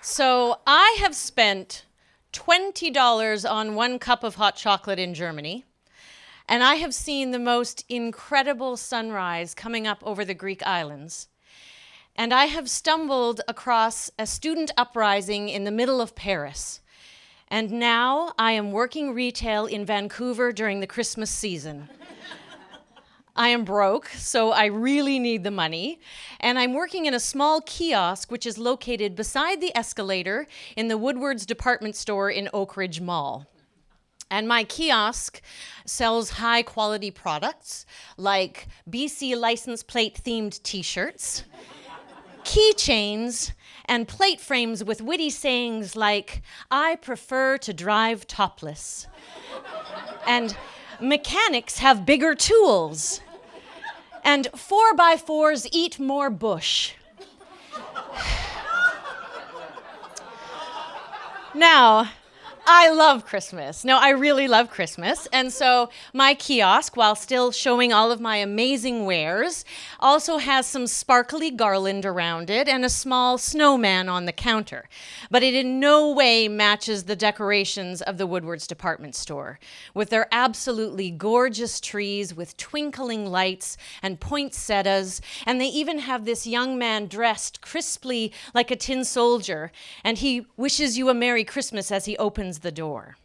So I have spent $20 on 1 cup of hot chocolate in Germany, and I have seen the most incredible sunrise coming up over the Greek islands. And I have stumbled across a student uprising in the middle of Paris. And now I am working retail in Vancouver during the Christmas season. I am broke, so I really need the money. And I'm working in a small kiosk which is located beside the escalator in the Woodward's department store in Oak Ridge Mall. And my kiosk sells high quality products like BC license plate themed t-shirts, keychains, and plate frames with witty sayings like, "I prefer to drive topless." And "Mechanics have bigger tools." And 4x4s eat more bush. Now, I love Christmas. No, I really love Christmas. And so my kiosk, while still showing all of my amazing wares, also has some sparkly garland around it and a small snowman on the counter. But it in no way matches the decorations of the Woodward's department store, with their absolutely gorgeous trees with twinkling lights and poinsettias. And they even have this young man dressed crisply like a tin soldier, and he wishes you a Merry Christmas as he opens the door.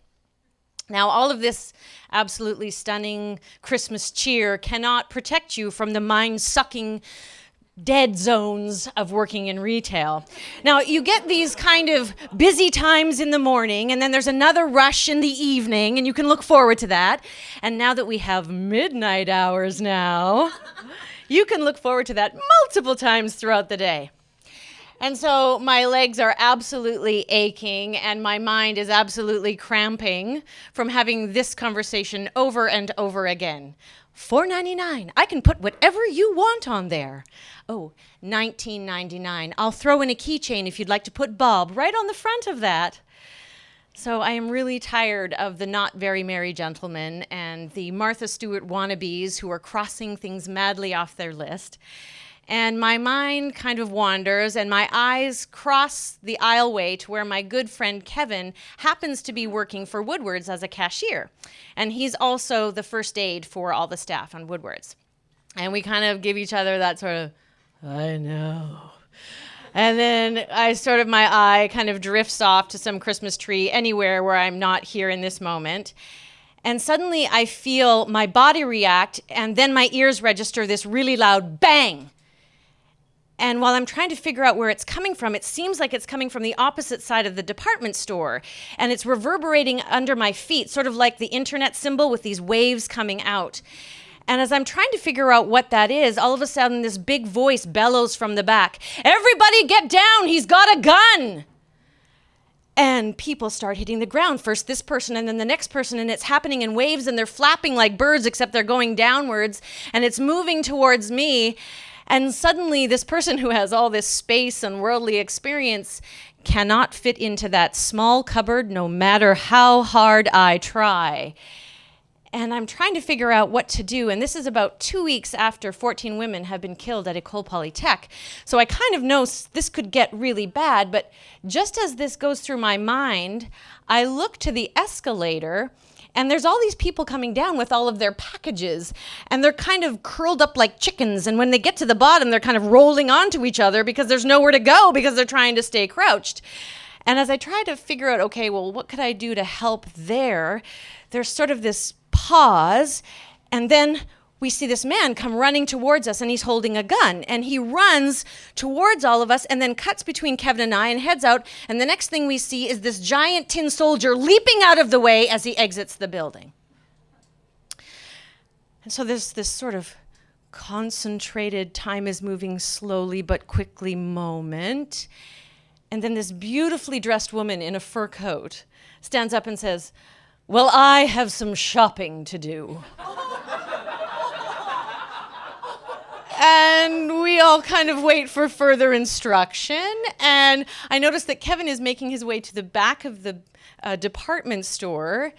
Now, all of this absolutely stunning Christmas cheer cannot protect you from the mind-sucking dead zones of working in retail. Now, you get these kind of busy times in the morning, and then there's another rush in the evening, and you can look forward to that. And now that we have midnight hours now, you can look forward to that multiple times throughout the day. And so my legs are absolutely aching and my mind is absolutely cramping from having this conversation over and over again. $4.99, I can put whatever you want on there. Oh, $19.99, I'll throw in a keychain if you'd like to put Bob right on the front of that. So I am really tired of the not very merry gentlemen and the Martha Stewart wannabes who are crossing things madly off their list. And my mind kind of wanders and my eyes cross the aisleway to where my good friend Kevin happens to be working for Woodward's as a cashier. And he's also the first aide for all the staff on Woodward's. And we kind of give each other that sort of, I know. And then my eye kind of drifts off to some Christmas tree anywhere where I'm not here in this moment. And suddenly I feel my body react and then my ears register this really loud bang. And while I'm trying to figure out where it's coming from, it seems like it's coming from the opposite side of the department store. And it's reverberating under my feet, sort of like the internet symbol with these waves coming out. And as I'm trying to figure out what that is, all of a sudden this big voice bellows from the back, "Everybody get down, he's got a gun!" And people start hitting the ground. First this person and then the next person, and it's happening in waves and they're flapping like birds except they're going downwards and it's moving towards me. And suddenly this person who has all this space and worldly experience cannot fit into that small cupboard no matter how hard I try. And I'm trying to figure out what to do. And this is about 2 weeks after 14 women have been killed at École Polytech. So I kind of know this could get really bad. But just as this goes through my mind, I look to the escalator and there's all these people coming down with all of their packages, and they're kind of curled up like chickens, and when they get to the bottom, they're kind of rolling onto each other because there's nowhere to go because they're trying to stay crouched. And as I try to figure out, okay, well, what could I do to help there? There's sort of this pause, and then we see this man come running towards us, and he's holding a gun, and he runs towards all of us and then cuts between Kevin and I and heads out, and the next thing we see is this giant tin soldier leaping out of the way as he exits the building. And so there's this sort of concentrated, time is moving slowly but quickly moment, and then this beautifully dressed woman in a fur coat stands up and says, "Well, I have some shopping to do." And we all kind of wait for further instruction. And I notice that Kevin is making his way to the back of the department store.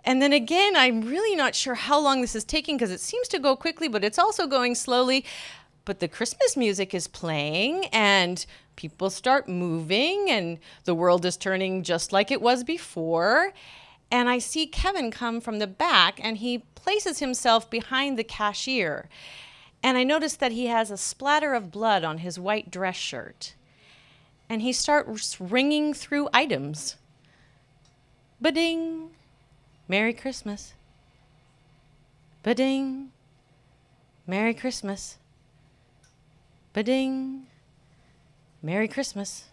And then again, I'm really not sure how long this is taking because it seems to go quickly, but it's also going slowly. But the Christmas music is playing and people start moving and the world is turning just like it was before. And I see Kevin come from the back and he places himself behind the cashier. And I notice that he has a splatter of blood on his white dress shirt. And he starts ringing through items. Ba-ding, Merry Christmas. Ba-ding, Merry Christmas. Ba-ding, Merry Christmas.